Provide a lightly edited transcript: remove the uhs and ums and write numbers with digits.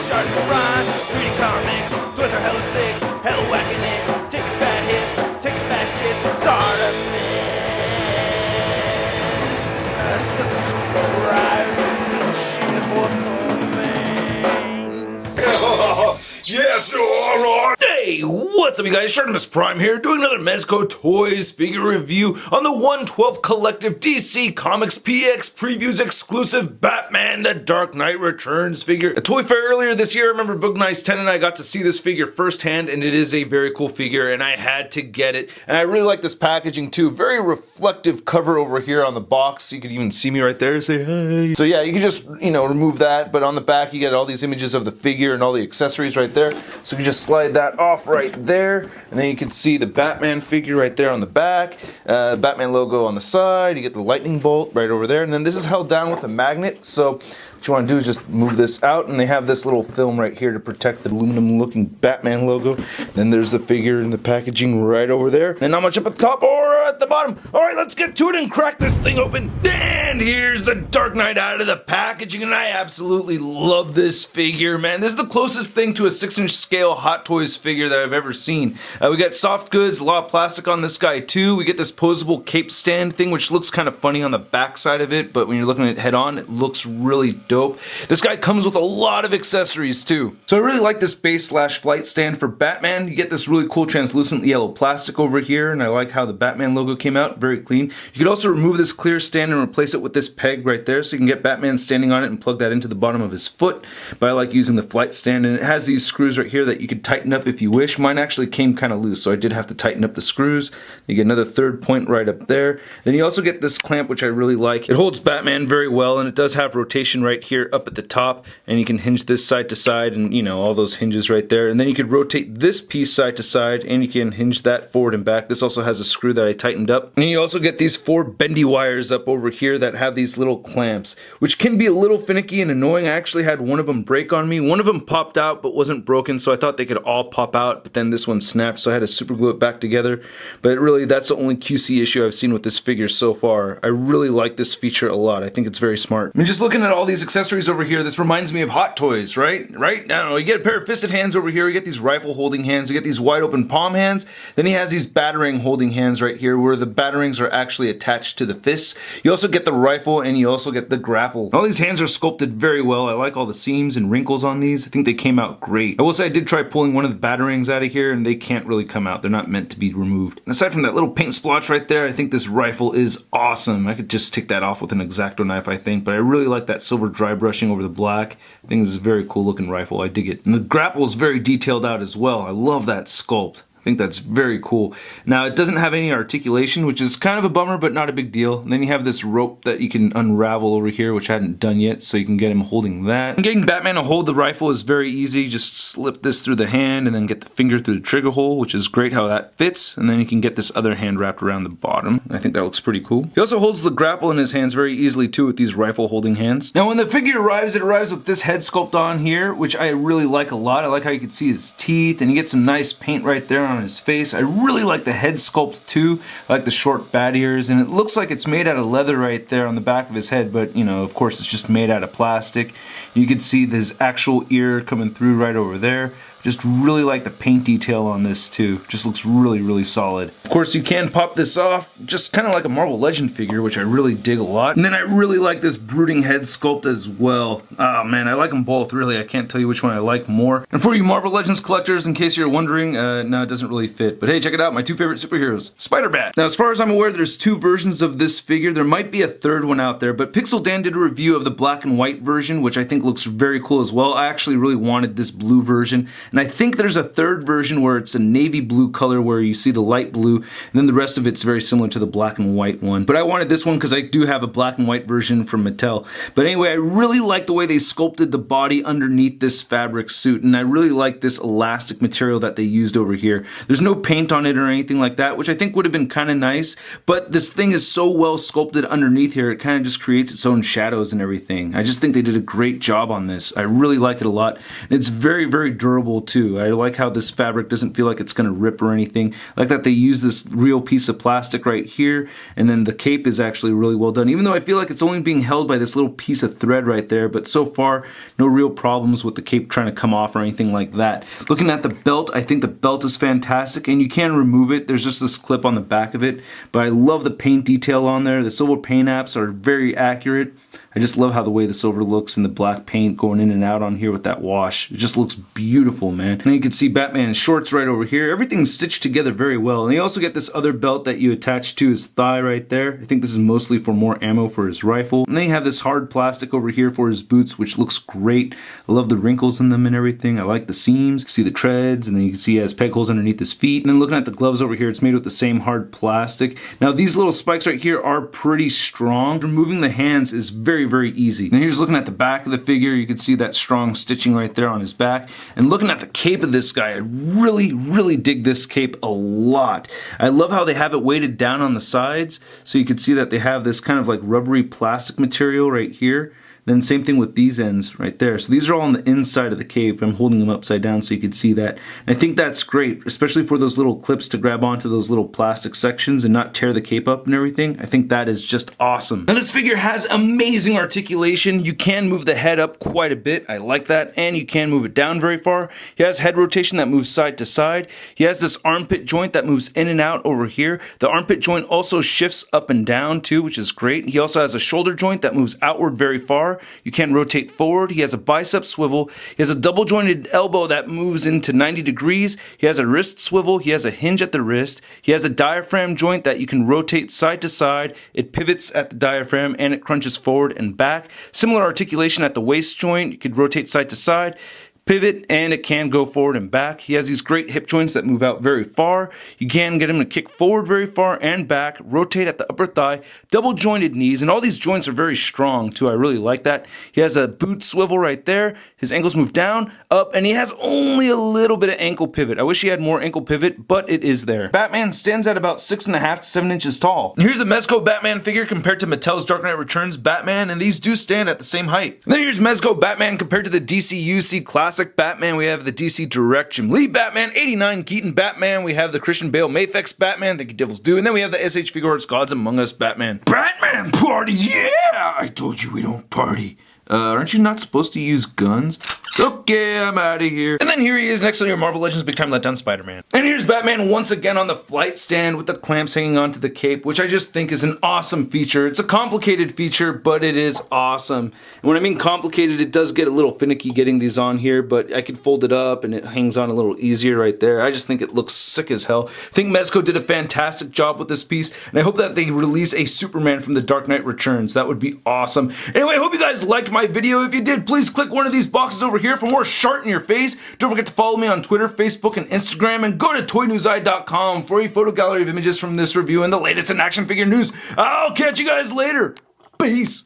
ShartimusPrime, reading comics, toys are hella sick, hella whacking it, taking bad hits, taking bad shit, Startimus, subscribe, Yes, alright! Hey, what's up you guys? ShartimusPrime here, doing another Mezco Toys figure review on the 112 Collective DC Comics PX Previews exclusive Batman The Dark Knight Returns figure. A toy fair earlier this year, I remember Book Nice 10 and I got to see this figure firsthand, and it is a very cool figure, and I had to get it. And I really like this packaging too. Very reflective cover over here on the box. You could even see me right there, say hi. So yeah, you can just, remove that, but on the back you get all these images of the figure and all the accessories right there. So you can just slide that off right there, and then you can see the Batman figure right there on the back, Batman logo on the side, you get the lightning bolt right over there, and then this is held down with a magnet, so what you want to do is just move this out, and they have this little film right here to protect the aluminum looking Batman logo. Then there's the figure in the packaging right over there, and not much up at the top or at the bottom. Alright, let's get to it and crack this thing open. And here's the Dark Knight out of the packaging, and I absolutely love this figure, man. This is the closest thing to a 6-inch scale Hot Toys figure that I've ever seen. We got soft goods, a lot of plastic on this guy too. We get this posable cape stand thing, which looks kind of funny on the back side of it, but when you're looking at it head on, it looks really dope. This guy comes with a lot of accessories too. So I really like this base slash flight stand for Batman. You get this really cool translucent yellow plastic over here, and I like how the Batman logo came out, very clean. You could also remove this clear stand and replace it with this peg right there, so you can get Batman standing on it and plug that into the bottom of his foot. But I like using the flight stand, and it has these screws right here that you could tighten up if you wish. Mine actually came kind of loose, so I did have to tighten up the screws. You get another third point right up there. Then you also get this clamp, which I really like. It holds Batman very well, and it does have rotation right here up at the top, and you can hinge this side to side, and all those hinges right there. And then you could rotate this piece side to side, and you can hinge that forward and back. This also has a screw that I tightened up. And you also get these 4 bendy wires up over here that have these little clamps, which can be a little finicky and annoying. I actually had one of them break on me. One of them popped out but wasn't broken, so I thought they could all pop out, but then this one snapped, so I had to super glue it back together. But really, that's the only QC issue I've seen with this figure so far. I really like this feature a lot. I think it's very smart. I mean, just looking at all these accessories over here, this reminds me of Hot Toys, right? I don't know, you get a pair of fisted hands over here, you get these rifle holding hands, you get these wide open palm hands, then he has these batarang holding hands right here where the batarangs are actually attached to the fists. You also get the rifle, and you also get the grapple. All these hands are sculpted very well. I like all the seams and wrinkles on these. I think they came out great. I will say I did try pulling one of the batarangs out of here, and they can't really come out. They're not meant to be removed. And aside from that little paint splotch right there, I think this rifle is awesome. I could just take that off with an X-Acto knife, I think, but I really like that silver dry brushing over the black. I think this is a very cool looking rifle. I dig it. And the grapple is very detailed out as well. I love that sculpt. I think that's very cool. Now, it doesn't have any articulation, which is kind of a bummer, but not a big deal. And then you have this rope that you can unravel over here, which I hadn't done yet, so you can get him holding that. And getting Batman to hold the rifle is very easy. Just slip this through the hand and then get the finger through the trigger hole, which is great how that fits. And then you can get this other hand wrapped around the bottom. I think that looks pretty cool. He also holds the grapple in his hands very easily too with these rifle holding hands. Now, when the figure arrives, it arrives with this head sculpt on here, which I really like a lot. I like how you can see his teeth, and you get some nice paint right there on his face. I really like the head sculpt too. I like the short bat ears, and it looks like it's made out of leather right there on the back of his head, but of course it's just made out of plastic. You can see this actual ear coming through right over there. Just really like the paint detail on this too. Just looks really, really solid. Of course, you can pop this off, just kind of like a Marvel Legend figure, which I really dig a lot. And then I really like this brooding head sculpt as well. Oh man, I like them both, really. I can't tell you which one I like more. And for you Marvel Legends collectors, in case you're wondering, no, it doesn't really fit. But hey, check it out, my 2 favorite superheroes, Spider-Bat. Now, as far as I'm aware, there's 2 versions of this figure. There might be a 3rd one out there, but Pixel Dan did a review of the black and white version, which I think looks very cool as well. I actually really wanted this blue version. And I think there's a 3rd version where it's a navy blue color where you see the light blue, and then the rest of it's very similar to the black and white one. But I wanted this one because I do have a black and white version from Mattel. But anyway, I really like the way they sculpted the body underneath this fabric suit, and I really like this elastic material that they used over here. There's no paint on it or anything like that, which I think would have been kind of nice, but this thing is so well sculpted underneath here, it kind of just creates its own shadows and everything. I just think they did a great job on this. I really like it a lot, and it's very, very durable too. I like how this fabric doesn't feel like it's going to rip or anything. I like that they use this real piece of plastic right here, and then the cape is actually really well done, even though I feel like it's only being held by this little piece of thread right there, but so far no real problems with the cape trying to come off or anything like that. Looking at the belt, I think the belt is fantastic, and you can remove it. There's just this clip on the back of it, but I love the paint detail on there. The silver paint apps are very accurate. I just love how the way the silver looks and the black paint going in and out on here with that wash. It just looks beautiful, man. And you can see Batman's shorts right over here. Everything's stitched together very well. And you also get this other belt that you attach to his thigh right there. I think this is mostly for more ammo for his rifle. And then you have this hard plastic over here for his boots, which looks great. I love the wrinkles in them and everything. I like the seams. You can see the treads, and then you can see he has peg holes underneath his feet. And then looking at the gloves over here, it's made with the same hard plastic. Now these little spikes right here are pretty strong. Removing the hands is very, very easy. Now here's looking at the back of the figure. You can see that strong stitching right there on his back. And looking at the cape of this guy, I really, really dig this cape a lot. I love how they have it weighted down on the sides, so you can see that they have this kind of like rubbery plastic material right here. Then same thing with these ends right there. So these are all on the inside of the cape. I'm holding them upside down so you can see that. And I think that's great, especially for those little clips to grab onto those little plastic sections and not tear the cape up and everything. I think that is just awesome. Now this figure has amazing articulation. You can move the head up quite a bit. I like that. And you can move it down very far. He has head rotation that moves side to side. He has this armpit joint that moves in and out over here. The armpit joint also shifts up and down too, which is great. He also has a shoulder joint that moves outward very far. You can rotate forward. He has a bicep swivel. He has a double jointed elbow that moves into 90 degrees. He has a wrist swivel. He has a hinge at the wrist. He has a diaphragm joint that you can rotate side to side. It pivots at the diaphragm and it crunches forward and back. Similar articulation at the waist joint. You could rotate side to side, pivot, and it can go forward and back. He has these great hip joints that move out very far. You can get him to kick forward very far and back, rotate at the upper thigh, double jointed knees, and all these joints are very strong too. I really like that. He has a boot swivel right there. His ankles move down, up, and he has only a little bit of ankle pivot. I wish he had more ankle pivot, but it is there. Batman stands at about 6.5 to 7 inches tall. And here's the Mezco Batman figure compared to Mattel's Dark Knight Returns Batman, and these do stand at the same height. And then here's Mezco Batman compared to the DC UC Classic Batman. We have the DC Direct Jim Lee Batman, 89 Keaton Batman. We have the Christian Bale Mafex Batman, thank you Devils Do. And then we have the SH Figure Arts Gods Among Us Batman. Batman party, yeah! I told you we don't party. Aren't you not supposed to use guns? Okay, I'm out of here. And then here he is next to your Marvel Legends Big Time Letdown Spider-Man. And here's Batman once again on the flight stand with the clamps hanging onto the cape, which I just think is an awesome feature. It's a complicated feature, but it is awesome. And when I mean complicated, it does get a little finicky getting these on here, but I could fold it up and it hangs on a little easier right there. I just think it looks sick as hell. I think Mezco did a fantastic job with this piece, and I hope that they release a Superman from the Dark Knight Returns. That would be awesome. Anyway, I hope you guys liked my video. If you did, please click one of these boxes over here for more Shart in your face. Don't forget to follow me on Twitter, Facebook, and Instagram, and go to toynewseye.com for a photo gallery of images from this review and the latest in action figure news. I'll catch you guys later. Peace.